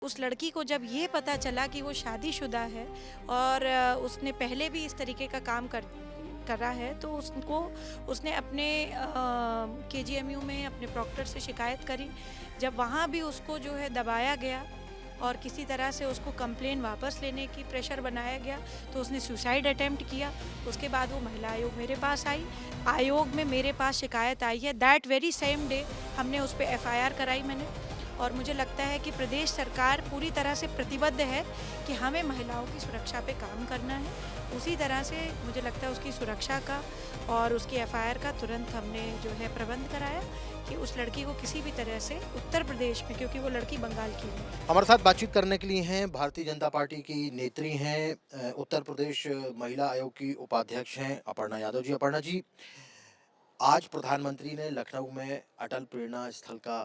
उस लड़की को जब ये पता चला कि वो शादीशुदा है और उसने पहले भी इस तरीके का काम करा है, तो उसको उसने अपने केजीएमयू में अपने प्रॉक्टर से शिकायत करी। जब वहाँ भी उसको जो है दबाया गया और किसी तरह से उसको कंप्लेन वापस लेने की प्रेशर बनाया गया, तो उसने सुसाइड अटेम्प्ट किया। उसके बाद वो महिला आयोग मेरे पास आई। आयोग में मेरे पास शिकायत आई है। दैट वेरी सेम डे हमने उस पर एफआईआर कराई मैंने। और मुझे लगता है कि प्रदेश सरकार पूरी तरह से प्रतिबद्ध है कि हमें महिलाओं की सुरक्षा पे काम करना है। उसी तरह से मुझे लगता है उसकी सुरक्षा का और उसकी एफआईआर का तुरंत हमने जो है प्रबंध कराया कि उस लड़की को किसी भी तरह से उत्तर प्रदेश में, क्योंकि वो लड़की बंगाल की है। हमारे साथ बातचीत करने के लिए हैं भारतीय जनता पार्टी की नेत्री हैं, उत्तर प्रदेश महिला आयोग की उपाध्यक्ष हैं अपर्णा यादव जी। अपर्णा जी, आज प्रधानमंत्री ने लखनऊ में अटल प्रेरणा स्थल का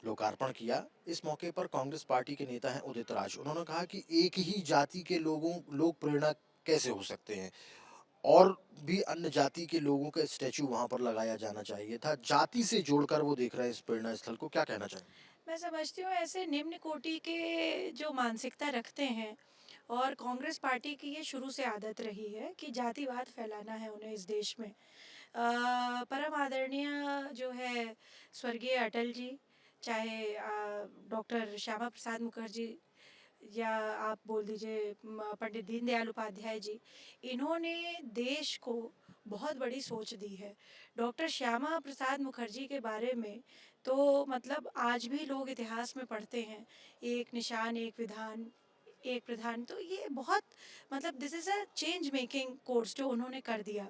लोकार्पण किया। इस मौके पर कांग्रेस पार्टी के नेता हैं उदित राज। उन्होंने कहा कि एक ही जाति के लोग प्रेरणा कैसे हो सकते हैं और भी अन्य जाति के लोगों का स्टैचू वहां पर लगाया जाना चाहिए था। जाति से जोड़कर वो देख रहे हैं इस प्रेरणा स्थल को। क्या कहना चाहिए? मैं समझती हूँ ऐसे निम्न कोटि के जो मानसिकता रखते हैं, और कांग्रेस पार्टी की ये शुरू से आदत रही है कि जातिवाद फैलाना है उन्हें इस देश में। परम आदरणीय जो है स्वर्गीय अटल जी, चाहे डॉक्टर श्यामा प्रसाद मुखर्जी, या आप बोल दीजिए पंडित दीनदयाल उपाध्याय जी, इन्होंने देश को बहुत बड़ी सोच दी है। डॉक्टर श्यामा प्रसाद मुखर्जी के बारे में तो मतलब आज भी लोग इतिहास में पढ़ते हैं, एक निशान एक विधान एक प्रधान। तो ये बहुत मतलब this is a change making course जो उन्होंने कर दिया।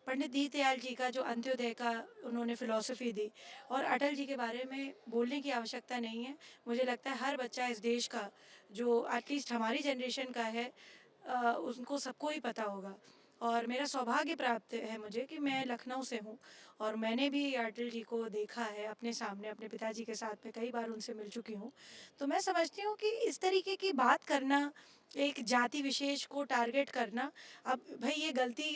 पंडित दीनदयाल जी का जो अंत्योदय का उन्होंने फिलॉसफी दी, और अटल जी के बारे में बोलने की आवश्यकता नहीं है। मुझे लगता है हर बच्चा इस देश का जो एटलीस्ट हमारी जनरेशन का है, उनको सबको ही पता होगा। और मेरा सौभाग्य प्राप्त है मुझे कि मैं लखनऊ से हूँ, और मैंने भी अटल जी को देखा है अपने सामने, अपने पिताजी के साथ में कई बार उनसे मिल चुकी हूँ। तो मैं समझती हूँ कि इस तरीके की बात करना, एक जाति विशेष को टारगेट करना, अब भाई ये गलती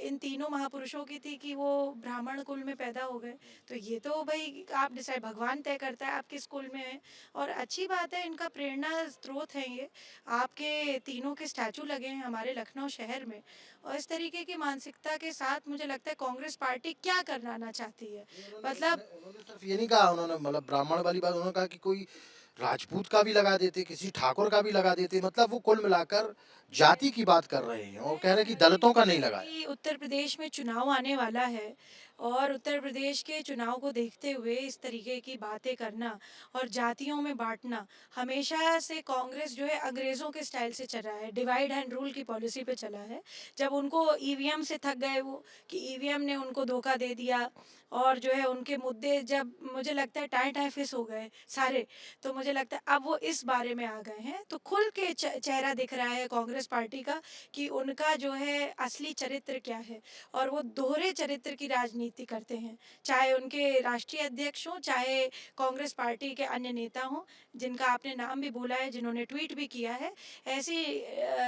इन तीनों महापुरुषों की थी कि वो ब्राह्मण कुल में पैदा हो गए। तो ये तो भाई आप डिसाइड, भगवान तय करता है आप किस कुल में हैं। और अच्छी बात है, इनका प्रेरणा स्रोत है ये। आपके तीनों के स्टैचू लगे हैं हमारे लखनऊ शहर में। और इस तरीके की मानसिकता के साथ मुझे लगता है कांग्रेस पार्टी क्या करना चाहती है। मतलब उन्होंने सिर्फ ये नहीं कहा, उन्होंने मतलब ब्राह्मण वाली बात उन्होंने कहा कि कोई राजपूत का भी लगा देते, किसी ठाकुर का भी लगा देते। मतलब वो कुल मिलाकर जाति की बात कर रहे हैं और मैं कह रहे हैं कि समझती दलितों हूँ का नहीं कि लगाया। अभी उत्तर प्रदेश में चुनाव आने वाला है, और उत्तर प्रदेश के चुनाव को देखते हुए इस तरीके की बातें करना और जातियों में बांटना, हमेशा से कांग्रेस जो है अंग्रेज़ों के स्टाइल से चला है, डिवाइड एंड रूल की पॉलिसी पे चला है। जब उनको ईवीएम से थक गए वो, कि ईवीएम ने उनको धोखा दे दिया, और जो है उनके मुद्दे जब मुझे लगता है टाए टाए फिस हो गए सारे, तो मुझे लगता है अब वो इस बारे में आ गए हैं। तो खुल के चेहरा दिख रहा है कांग्रेस पार्टी का कि उनका जो है असली चरित्र क्या है। और वो दोहरे चरित्र की राजनीति करते हैं, चाहे उनके राष्ट्रीय अध्यक्ष हों, चाहे कांग्रेस पार्टी के अन्य नेता हों, जिनका आपने नाम भी बोला है, जिन्होंने ट्वीट भी किया है। ऐसी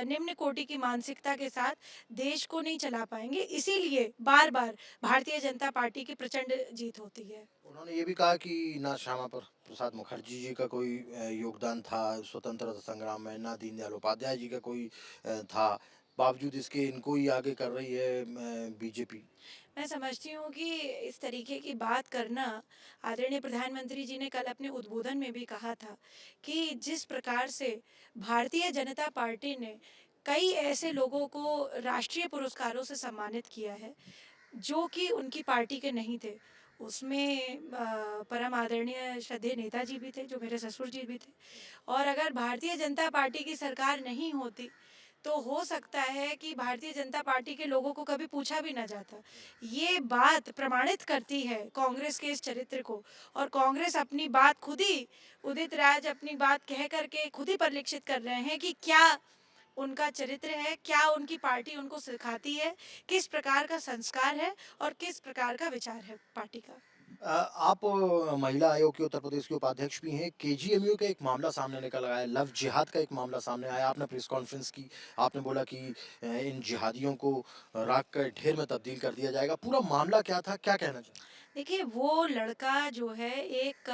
निम्न कोटि की मानसिकता के साथ देश को नहीं चला पाएंगे। इसीलिए बार बार भारतीय जनता पार्टी की प्रचंड जीत होती है। उन्होंने ये भी कहा कि ना श्यामा प्रसाद मुखर्जी जी का कोई योगदान था स्वतंत्रता संग्राम में, ना दीनदयाल उपाध्याय जी का कोई था। बावजूद इसके इनको ही आगे कर रही है बीजेपी। मैं समझती हूँ कि इस तरीके की बात करना, आदरणीय प्रधानमंत्री जी ने कल अपने उद्बोधन में भी कहा था कि जिस प्रकार से भारतीय जनता पार्टी ने कई ऐसे लोगों को राष्ट्रीय पुरस्कारों से सम्मानित किया है जो कि उनकी पार्टी के नहीं थे। उसमें परम आदरणीय श्रद्धेय नेताजी भी थे, जो मेरे ससुर जी भी थे। और अगर भारतीय जनता पार्टी की सरकार नहीं होती, तो हो सकता है कि भारतीय जनता पार्टी के लोगों को कभी पूछा भी ना जाता। ये बात प्रमाणित करती है कांग्रेस के इस चरित्र को। और कांग्रेस अपनी बात खुद ही, उदित राज अपनी बात कह करके खुद ही परिलक्षित कर रहे हैं कि क्या उनका चरित्र है, क्या उनकी पार्टी उनको सिखाती है, किस प्रकार का संस्कार है और किस प्रकार का विचार है पार्टी का। आप महिला आयोग के उत्तर प्रदेश के उपाध्यक्ष भी हैं। केजीएमयू का एक मामला सामने निकल आया है, लव जिहाद का एक मामला सामने आया। आपने प्रेस कॉन्फ्रेंस की, आपने बोला कि इन जिहादियों को राख कर ढेर में तब्दील कर दिया जाएगा। पूरा मामला क्या था, क्या कहना चाहिए? देखिए वो लड़का जो है एक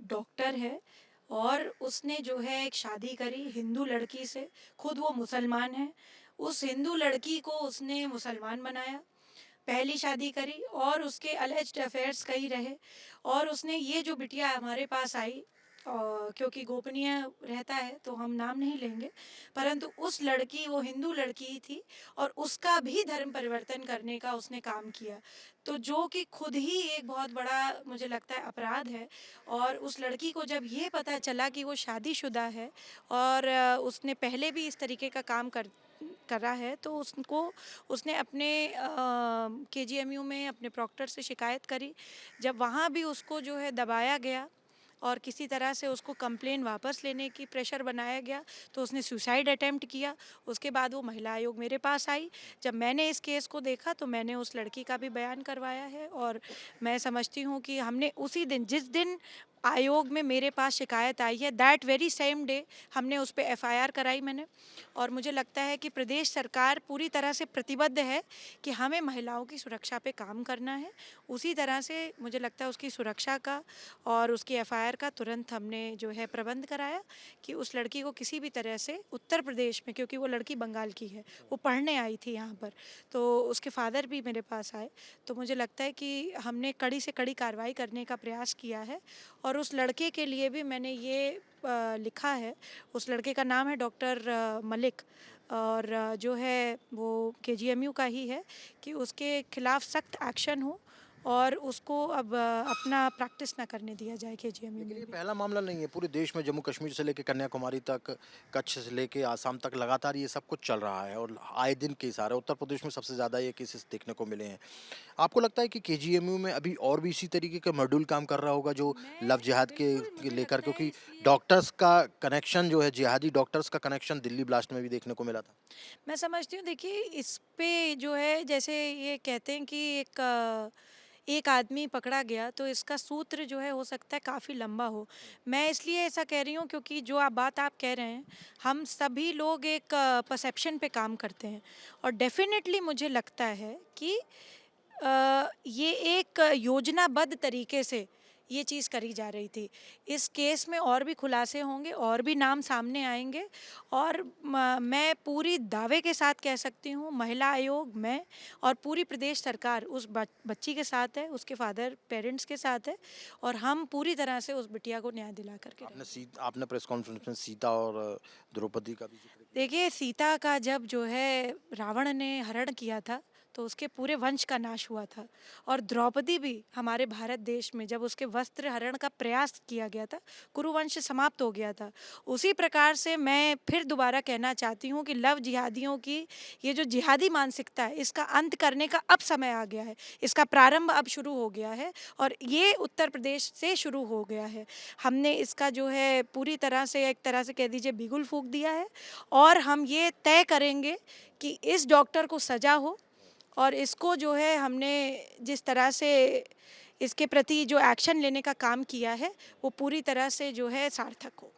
डॉक्टर है, और उसने जो है एक शादी करी हिंदू लड़की से, खुद वो मुसलमान है। उस हिंदू लड़की को उसने मुसलमान बनाया, पहली शादी करी और उसके अलेज्ड अफेयर्स कई रहे। और उसने ये जो बिटिया हमारे पास आई, क्योंकि गोपनीय रहता है तो हम नाम नहीं लेंगे, परंतु उस लड़की वो हिंदू लड़की ही थी और उसका भी धर्म परिवर्तन करने का उसने काम किया, तो जो कि खुद ही एक बहुत बड़ा मुझे लगता है अपराध है। और उस लड़की को जब ये पता चला कि वो शादीशुदा है और उसने पहले भी इस तरीके का काम करा है, तो उसको उसने अपने केजीएमयू में अपने प्रॉक्टर से शिकायत करी। जब वहाँ भी उसको जो है दबाया गया और किसी तरह से उसको कंप्लेन वापस लेने की प्रेशर बनाया गया, तो उसने सुसाइड अटेम्प्ट किया। उसके बाद वो महिला आयोग मेरे पास आई। जब मैंने इस केस को देखा तो मैंने उस लड़की का भी बयान करवाया है और मैं समझती हूँ कि हमने उसी दिन, जिस दिन आयोग में मेरे पास शिकायत आई है, दैट वेरी सेम डे हमने उस पर एफआईआर कराई मैंने। और मुझे लगता है कि प्रदेश सरकार पूरी तरह से प्रतिबद्ध है कि हमें महिलाओं की सुरक्षा पे काम करना है। उसी तरह से मुझे लगता है उसकी सुरक्षा का और उसकी एफआईआर का तुरंत हमने जो है प्रबंध कराया कि उस लड़की को किसी भी तरह से उत्तर प्रदेश में, क्योंकि वो लड़की बंगाल की है, वो पढ़ने आई थी यहाँ पर, तो उसके फादर भी मेरे पास आए। तो मुझे लगता है कि हमने कड़ी से कड़ी कार्रवाई करने का प्रयास किया है। और उस लड़के के लिए भी मैंने ये लिखा है। उस लड़के का नाम है डॉक्टर मलिक और जो है वो केजीएमयू का ही है, कि उसके खिलाफ सख्त एक्शन हो और उसको अब अपना प्रैक्टिस ना करने दिया जाए केजीएमयू लेकिन में ये भी। पहला मामला नहीं है, पूरे देश में जम्मू कश्मीर से लेके कन्याकुमारी तक, कच्छ से लेके आसाम तक लगातार ये सब कुछ चल रहा है और आए दिन केस आ रहे हैं। उत्तर प्रदेश में सबसे ज़्यादा ये केसेस देखने को मिले हैं। आपको लगता है कि केजीएमयू में अभी और भी इसी तरीके का मॉड्यूल काम कर रहा होगा जो मैं लव जिहाद बिल्कुल, के मुझे लेकर, लगता है क्योंकि इसलिए डॉक्टर्स का कनेक्शन जो है, जिहादी डॉक्टर्स का कनेक्शन दिल्ली ब्लास्ट में भी देखने को मिला था। मैं समझती हूँ, देखिए इस पे जो है, जैसे ये कहते हैं कि एक आदमी पकड़ा गया तो इसका सूत्र जो है हो सकता है काफ़ी लंबा हो। मैं इसलिए ऐसा कह रही हूँ क्योंकि जो बात आप कह रहे हैं, हम सभी लोग एक परसेप्शन पे काम करते हैं और डेफिनेटली मुझे लगता है कि ये एक योजनाबद्ध तरीके से ये चीज़ करी जा रही थी। इस केस में और भी खुलासे होंगे और भी नाम सामने आएँगे और मैं पूरी दावे के साथ कह सकती हूँ, महिला आयोग, मैं और पूरी प्रदेश सरकार उस बच्ची के साथ है, उसके फादर पेरेंट्स के साथ है और हम पूरी तरह से उस बिटिया को न्याय दिला कर के रहेंगे। आपने प्रेस कॉन्फ्रेंस में सीता और द्रौपदी का भी ज़िक्र किया। देखिए, सीता का जब जो है रावण ने हरण किया था, तो उसके पूरे वंश का नाश हुआ था और द्रौपदी भी हमारे भारत देश में जब उसके वस्त्र हरण का प्रयास किया गया था, कुरुवंश समाप्त हो गया था। उसी प्रकार से मैं फिर दोबारा कहना चाहती हूँ कि लव जिहादियों की ये जो जिहादी मानसिकता है, इसका अंत करने का अब समय आ गया है। इसका प्रारंभ अब शुरू हो गया है और ये उत्तर प्रदेश से शुरू हो गया है। हमने इसका जो है पूरी तरह से, एक तरह से कह दीजिए, बिगुल फूँक दिया है और हम ये तय करेंगे कि इस डॉक्टर को सज़ा हो और इसको जो है हमने जिस तरह से इसके प्रति जो एक्शन लेने का काम किया है, वो पूरी तरह से जो है सार्थक हो।